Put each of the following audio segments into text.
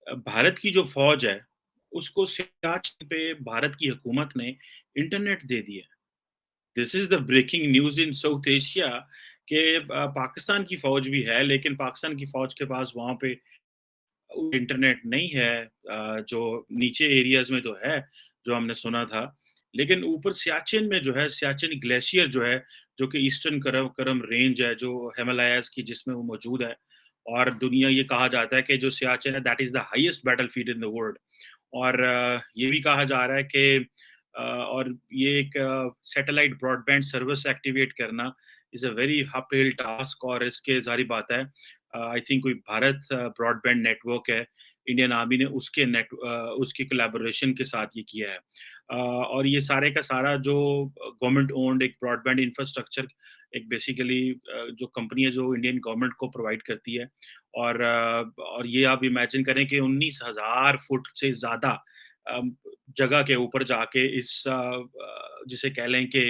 भारत की जो फ़ौज है, उसको सियाचिन पे भारत की हुकूमत ने इंटरनेट दे दिया है। This is the breaking news in South Asia कि पाकिस्तान की फ़ौज भी है, लेकिन पाकिस्तान की फ़ौज के पास वहाँ पे इंटरनेट नहीं है। जो नीचे एरियाज़ में तो है, जो हमने सुना था। लेकिन ऊपर सियाचिन में जो है, सियाचिन ग्लेशियर जो है, जो कि ईस्टर्न करम रेंज है, जो हिमालयाज़ की जिसमें वो मौजूद है। और दुनिया ये कहा जाता है कि जो सियाचिन है that is the highest battlefield in the world. और ये भी कहा जा रहा है कि और ये एक सैटेलाइट ब्रॉडबैंड सर्विस एक्टिवेट करना is a very uphill task. और इसके ज़ाहिर बात है आई थिंक कोई भारत ब्रॉडबैंड नेटवर्क है, इंडियन आर्मी ने उसकी कोलैबोरेशन के साथ ये किया है। और ये सारे का सारा जो गवर्नमेंट ओन्ड एक ब्रॉडबैंड इंफ्रास्ट्रक्चर, एक बेसिकली जो कंपनी है जो इंडियन गवर्नमेंट को प्रोवाइड करती है। और ये आप इमेजिन करें कि 19,000 फुट से ज़्यादा अम, जगह के ऊपर जाके जिसे कह लें कि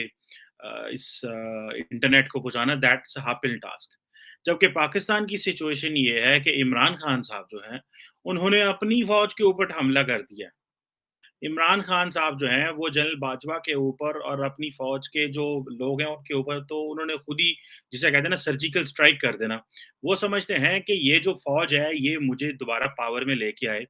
इस इंटरनेट को पहुँचाना दैट्स अ हापिल टास्क। जबकि पाकिस्तान की सिचुएशन ये है कि इमरान खान साहब जो हैं, उन्होंने अपनी फ़ौज के ऊपर हमला कर दिया। इमरान खान साहब जो हैं, वो जनरल बाजवा के ऊपर और अपनी फ़ौज के जो लोग हैं, उनके ऊपर तो उन्होंने खुद ही जिसे कहते हैं ना सर्जिकल स्ट्राइक कर देना। वो समझते हैं कि ये जो फ़ौज है, ये मुझे दोबारा पावर में लेके आए,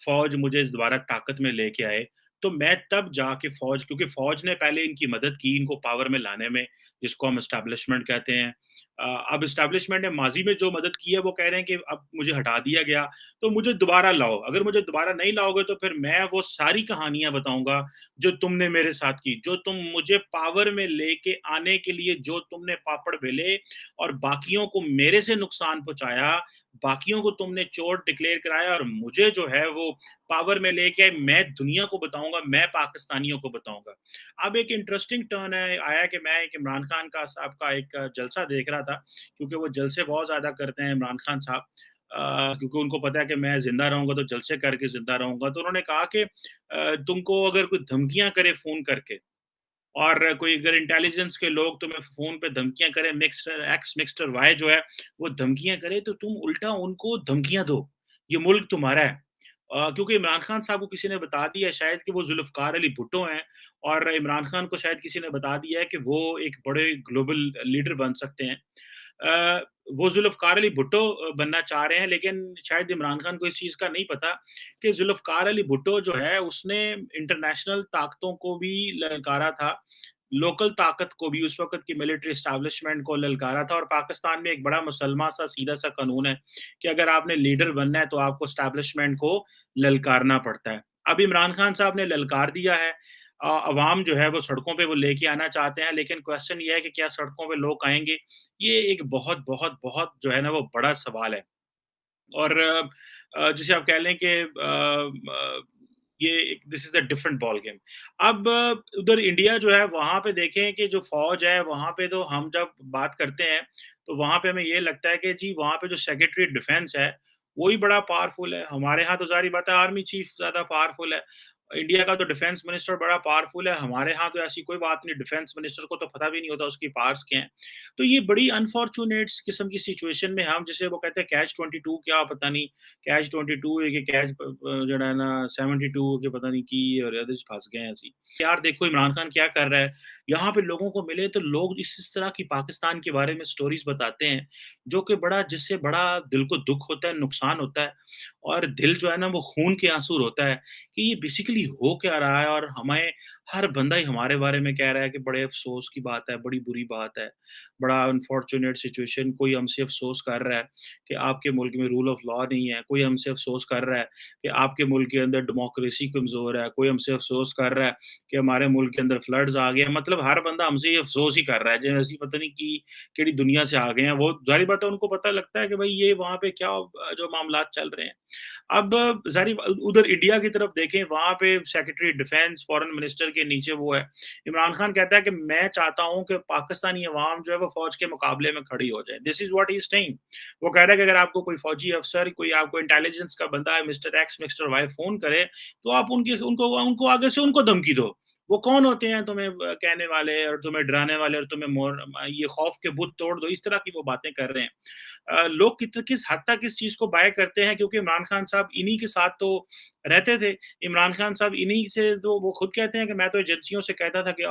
फ़ौज मुझे दोबारा ताकत में लेके आए, तो मैं तब जाके फ़ौज, क्योंकि फ़ौज ने पहले इनकी मदद की, इनको पावर में लाने में, जिसको हम एस्टेब्लिशमेंट कहते हैं। अब एस्टेब्लिशमेंट ने माज़ी में जो मदद की है, वो कह रहे हैं कि अब मुझे हटा दिया गया, तो मुझे दोबारा लाओ। अगर मुझे दोबारा नहीं लाओगे तो फिर मैं वो सारी कहानियाँ बताऊँगा जो तुमने मेरे साथ की। जो तुम मुझे पावर में लेके आने के लिए जो तुमने पापड़ बेले और बाकियों को मेरे से नुकसान पहुँचाया, बाकियों को तुमने चोर डिक्लेयर कराया और मुझे जो है वो पावर में लेके आए, मैं दुनिया को बताऊँगा, मैं पाकिस्तानियों को बताऊँगा। अब एक इंटरेस्टिंग टर्न है आया कि मैं एक इमरान खान का साहब का एक जलसा देख रहा था, क्योंकि वो जलसे बहुत ज़्यादा करते हैं इमरान खान साहब। क्योंकि उनको पता है कि मैं ज़िंदा रहूँगा तो जलसे करके ज़िंदा रहूँगा। तो उन्होंने कहा कि तुमको अगर कोई धमकियाँ करे फ़ोन करके और कोई अगर इंटेलिजेंस के लोग तुम्हें फ़ोन पे धमकियाँ करें, मिस्टर एक्स, मिस्टर वाई जो है, वो धमकियाँ करे तो तुम उल्टा उनको धमकियाँ दो। ये मुल्क तुम्हारा है। क्योंकि इमरान खान साहब को किसी ने बता दिया है शायद कि वो ज़ुल्फ़िकार अली भुट्टो हैं और इमरान खान को शायद किसी ने बता दिया है कि वो एक बड़े ग्लोबल लीडर बन सकते हैं। अ, वो ज़ुल्फ़िकार अली भुट्टो बनना चाह रहे हैं, लेकिन शायद इमरान खान को इस चीज़ का नहीं पता कि ज़ुल्फ़िकार अली भुट्टो जो है उसने इंटरनेशनल ताकतों को भी ललकारा था, लोकल ताकत को भी, उस वक़्त की मिलिट्री एस्टेब्लिशमेंट को ललकारा था। और पाकिस्तान में एक बड़ा मुसलमान-सा सीधा-सा कानून है कि अगर आपने लीडर बनना है तो आपको एस्टेब्लिशमेंट को ललकारना पड़ता है। अब इमरान खान साहब ने ललकार दिया है। अवाम जो है वो सड़कों पे वो लेके आना चाहते हैं, लेकिन क्वेश्चन ये है कि क्या सड़कों पे लोग आएँगे? ये एक बहुत, बहुत, बहुत जो है ना वो बड़ा सवाल है। और जिसे आप कह लें कि ये this is a different ball game. अब उधर इंडिया जो है वहाँ पे देखें कि जो फ़ौज है वहाँ पे तो हम जब बात करते हैं, तो वहाँ पे हमें ये लगता है कि जी वहाँ पे जो सेक्रेटरी डिफेंस है, वो ही बड़ा पावरफुल है। हमारे यहाँ तो ज़ाहिर बात है आर्मी चीफ ज़्यादा पावरफुल है। इंडिया का तो डिफेंस मिनिस्टर बड़ा पावरफुल है, हमारे यहाँ तो ऐसी कोई बात नहीं, डिफेंस मिनिस्टर को तो पता भी नहीं होता उसकी पावर्स क्या हैं। तो ये बड़ी अनफॉर्च्यूनेट किस्म की सिचुएशन में हम, जिसे वो कहते हैं कैच 22 क्या पता नहीं, कैच 22 है कि कैच ਜਿਹੜਾ है ना 72 के पता नहीं की और ਇਹਦੇ 'ਚ फँस गए हैं ਅਸੀਂ। यार देखो इमरान खान क्या कर रहा है, यहाँ पे लोगों को मिले तो लोग इस तरह की पाकिस्तान के बारे में स्टोरीज़ बताते हैं, जो कि बड़ा जिससे बड़ा दिल को दुःख होता है, नुकसान होता है और दिल जो है ना वो खून के आँसू रोता है कि ये बेसिकली हो क्या रहा है। और हमें हर बंदा ही हमारे बारे में कह रहा है कि बड़े अफ़सोस की बात है, बड़ी बुरी बात है। बड़ा अनफॉर्च्यूनेट सिचुएशन, कोई हमसे अफ़सोस कर रहा है कि आपके मुल्क में रूल ऑफ लॉ नहीं है, कोई हमसे अफ़सोस कर रहा है कि आपके मुल्क के अंदर डेमोक्रेसी कमज़ोर है, कोई हमसे अफ़सोस कर रहा है कि हमारे मुल्क के अंदर फ्लड्स आ गए हैं। मतलब हर बंदा हमसे ये अफ़सोस ही कर रहा है, जैसे ਅਸੀਂ पता नहीं कि केड़ी दुनिया से आ गए हैं। वो ज़ाहिर बात है उनको पता लगता है कि भई ये वहाँ पे क्या जो मामलात चल रहे हैं। अब ज़ाहिर उधर इंडिया की तरफ देखें, वहाँ पे सेक्रेटरी डिफेंस, फॉरेन मिनिस्टर के नीचे वो है। इमरान खान कहता है कि मैं चाहता हूँ कि पाकिस्तानी अवाम जो है वो फ़ौज के मुकाबले में खड़ी हो जाए। This is what he is saying. वो कह रहा है कि अगर आपको कोई फ़ौजी अफ़सर, कोई आपको इंटेलिजेंस का बंदा है, mister X, mister Y phone करे, तो आप उनकी उनको उनको आगे से उनको धमकी दो। वो कौन होते हैं तुम्हें कहने वाले और तुम्हें डराने वाले और तुम्हें ये खौफ के बुत तोड़ दो, इस तरह की वो बातें कर रहे हैं। लोग किस हद तक इस चीज़ को बाय करते हैं, क्योंकि इमरान खान साहब इन्हीं के साथ तो रहते थे। इमरान खान साहब इन्हीं से, तो वो खुद कहते हैं कि मैं तो एजेंसियों से कहता था कि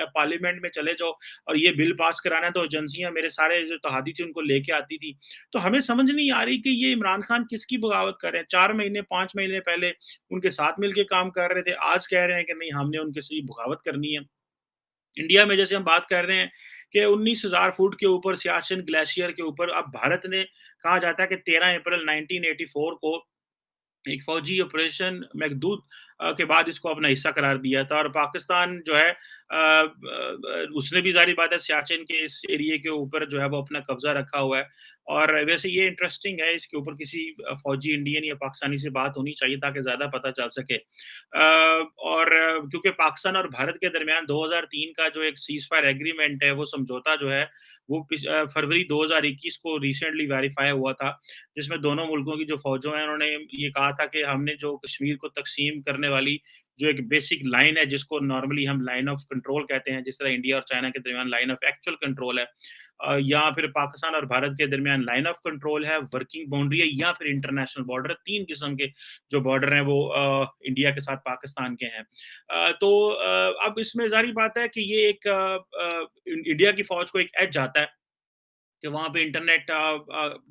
पार्लियामेंट में चले जाओ और ये बिल पास कराना है, तो एजेंसियाँ मेरे सारे जो तहादी थी उनको लेके आती थी। तो हमें समझ नहीं आ रही कि ये इमरान खान किसकी बगावत कर रहे हैं। 4 महीने 5 महीने पहले उनके साथ मिलके काम कर रहे थे, आज कह रहे हैं कि नहीं हमने उनके से बगावत करनी है। इंडिया में जैसे हम बात कर रहे हैं कि 19,000 फुट के ऊपर सियाचिन ग्लेशियर के ऊपर अब भारत ने, कहा जाता है कि 13 अप्रैल 1984 को एक फौजी ऑपरेशन मेघदूत के बाद इसको अपना हिस्सा करार दिया था, और पाकिस्तान जो है उसने भी ज़ाहिर बात है सियाचिन के इस एरिया के ऊपर जो है वो अपना कब्जा रखा हुआ है। और वैसे ये इंटरेस्टिंग है, इसके ऊपर किसी फौजी इंडियन या पाकिस्तानी से बात होनी चाहिए ताकि ज़्यादा पता चल सके। और क्योंकि पाकिस्तान और भारत के दरमियान 2003 का जो एक सीज़ फायर एग्रीमेंट है, वो समझौता जो है वो फरवरी 2021 को रिसेंटली वेरीफाई हुआ था, जिसमें दोनों मुल्कों की जो फौजों हैं उन्होंने ये कहा था कि हमने जो कश्मीर को तकसीम करने वाली जो एक बेसिक लाइन है, जिसको नॉर्मली हम लाइन ऑफ कंट्रोल कहते हैं, जिस तरह इंडिया और चाइना के दरमियान लाइन ऑफ एक्चुअल कंट्रोल है, या फिर पाकिस्तान और भारत के दरमियान लाइन ऑफ कंट्रोल है, वर्किंग बाउंड्री है, या फिर इंटरनेशनल बॉर्डर है। 3 किस्म के जो बॉर्डर हैं वो इंडिया के साथ पाकिस्तान के हैं। तो अब इसमें ज़ाहिर बात है कि ये एक इंडिया की फ़ौज को एक एज आता है कि वहाँ पे इंटरनेट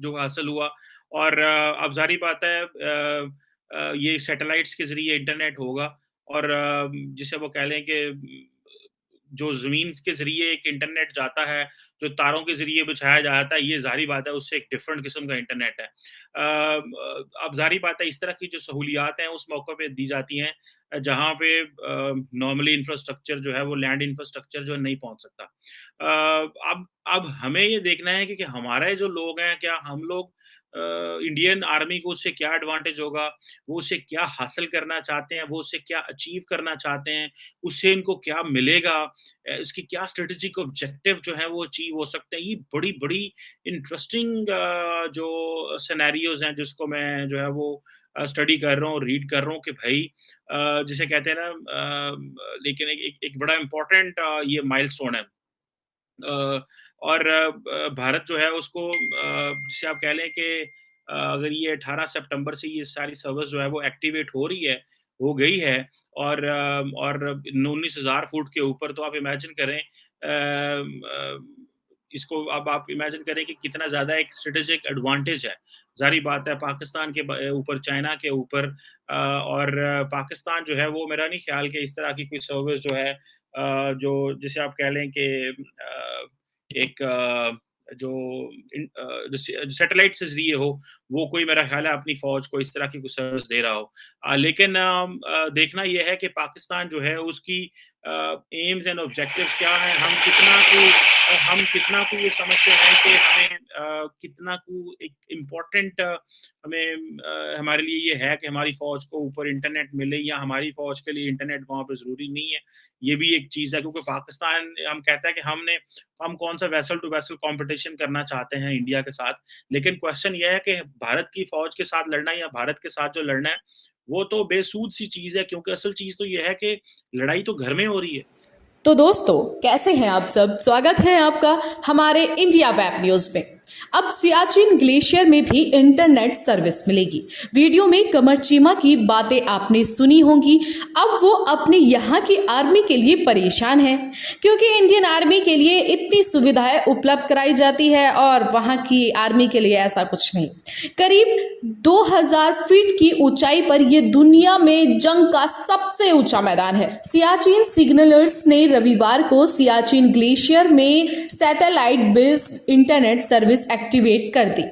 जो हासिल हुआ, और अब ज़ाहिर बात है ये सैटेलाइट्स के ज़रिए इंटरनेट होगा, और जिसे वो कह लें कि जो ज़मीन के ज़रिए एक इंटरनेट जाता है, जो तारों के ज़रिए बिछाया जाता है, ये ज़ाहिर बात है उससे एक डिफरेंट किस्म का इंटरनेट है। अब ज़ाहिर बात है इस तरह की जो सहूलियात हैं उस मौके पे दी जाती हैं जहाँ पे नॉर्मली इंफ्रास्ट्रक्चर जो है वो लैंड इंफ्रास्ट्रक्चर जो नहीं पहुँच सकता। अब हमें ये देखना है कि हमारे जो लोग हैं, क्या हम लोग इंडियन आर्मी को उससे क्या एडवांटेज होगा, वो उससे क्या हासिल करना चाहते हैं, वो उससे क्या अचीव करना चाहते हैं, उससे इनको क्या मिलेगा, इसकी क्या स्ट्रेटेजिक ऑब्जेक्टिव जो है वो अचीव हो सकते हैं। ये बड़ी-बड़ी इंटरेस्टिंग जो सिनेरियोज़ हैं जिसको मैं जो है वो स्टडी कर रहा हूँ, रीड कर रहा हूँ कि भाई जिसे कहते हैं ना, लेकिन एक बड़ा इम्पोर्टेंट ये माइलस्टोन है। और भारत जो है उसको जिसे आप कह लें कि अगर ये 18 सितंबर से ये सारी सर्विस जो है वो एक्टिवेट हो रही है, हो गई है, और 19,000 फुट के ऊपर, तो आप इमेजिन करें इसको, अब आप इमेजिन करें कि कितना ज़्यादा एक स्ट्रेटेजिक एडवांटेज है। ज़ाहिर बात है पाकिस्तान के ऊपर, चाइना के ऊपर, और पाकिस्तान जो है वो मेरा नहीं ख्याल कि इस तरह की कोई सर्विस जो है जो जिसे आप कह लें कि एक जो सैटेलाइट से ज़रिए हो, वो कोई मेरा ख़्याल है अपनी फ़ौज को इस तरह की कुछ सर्विस दे रहा हो। लेकिन देखना ये है कि पाकिस्तान जो है उसकी एम्स एंड ऑब्जेक्टिव्स क्या हैं, हम कितना को ये समझते हैं कि हमें कितना को एक इम्पोर्टेंट हमें हमारे लिए ये है कि हमारी फ़ौज को ऊपर इंटरनेट मिले, या हमारी फ़ौज के लिए इंटरनेट वहाँ पे ज़रूरी नहीं है। ये भी एक चीज़ है, क्योंकि पाकिस्तान हम कहते हैं कि हम कौन सा वेसल टू वेसल कॉम्पिटिशन करना चाहते हैं इंडिया के साथ। लेकिन क्वेश्चन ये है कि भारत की फ़ौज के साथ लड़ना या भारत के साथ जो लड़ना है, वो तो बेसूद सी चीज़ है, क्योंकि असल चीज़ तो ये है कि लड़ाई तो घर में हो रही है। तो दोस्तों, कैसे हैं आप सब? स्वागत है आपका हमारे इंडिया वेब न्यूज में। अब सियाचिन ग्लेशियर में भी इंटरनेट सर्विस मिलेगी। वीडियो में कमर चीमा की बातें आपने सुनी होंगी। अब वो अपने यहाँ की आर्मी के लिए परेशान है, क्योंकि इंडियन आर्मी के लिए इतनी सुविधाएं उपलब्ध कराई जाती है और वहाँ की आर्मी के लिए ऐसा कुछ नहीं। करीब 2000 फीट की ऊंचाई पर यह दुनिया में जंग का सबसे ऊंचा मैदान है। सियाचिन सिग्नलर्स ने रविवार को सियाचिन ग्लेशियर में satellite based internet service activate कर दी।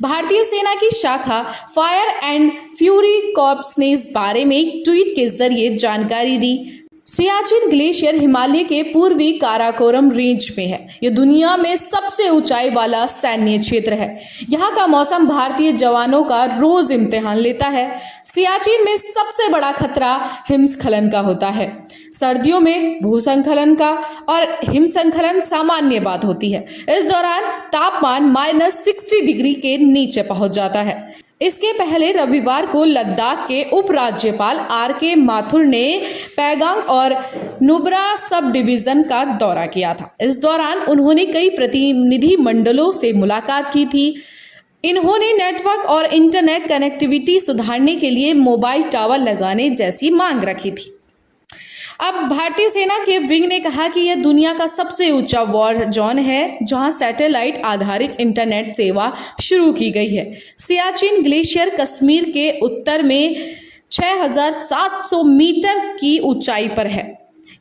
भारतीय सेना की शाखा फायर एंड फ्यूरी कॉर्प्स ने इस बारे में एक ट्वीट के जरिए जानकारी दी। सियाचिन ग्लेशियर हिमालय के पूर्वी काराकोरम रेंज में है। यह दुनिया में सबसे ऊंचाई वाला सैन्य क्षेत्र है। यहाँ का मौसम भारतीय जवानों का रोज इम्तिहान लेता है। सियाचिन में सबसे बड़ा खतरा हिमस्खलन का होता है। सर्दियों में भूस्खलन का और हिमस्खलन सामान्य बात होती है। इस दौरान तापमान -60 डिग्री के नीचे पहुंच जाता है। इसके पहले रविवार को लद्दाख के उपराज्यपाल आर.के. माथुर ने पैगांग और नुब्रा सब डिवीजन का दौरा किया था। इस दौरान उन्होंने कई प्रतिनिधि मंडलों से मुलाकात की थी। इन्होंने नेटवर्क और इंटरनेट कनेक्टिविटी सुधारने के लिए मोबाइल टावर लगाने जैसी मांग रखी थी। अब भारतीय सेना के विंग ने कहा कि यह दुनिया का सबसे ऊंचा वॉर जोन है जहां सैटेलाइट आधारित इंटरनेट सेवा शुरू की गई है। सियाचिन ग्लेशियर कश्मीर के उत्तर में 6,700 मीटर की ऊंचाई पर है।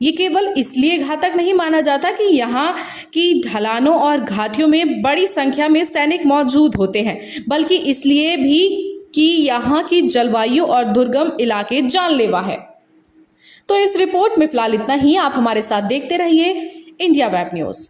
ये केवल इसलिए घातक नहीं माना जाता कि यहाँ की ढलानों और घाटियों में बड़ी संख्या में सैनिक मौजूद होते हैं, बल्कि इसलिए भी कि यहाँ की जलवायु और दुर्गम इलाके जानलेवा है। तो इस रिपोर्ट में फिलहाल इतना ही। आप हमारे साथ देखते रहिए इंडिया वेब न्यूज।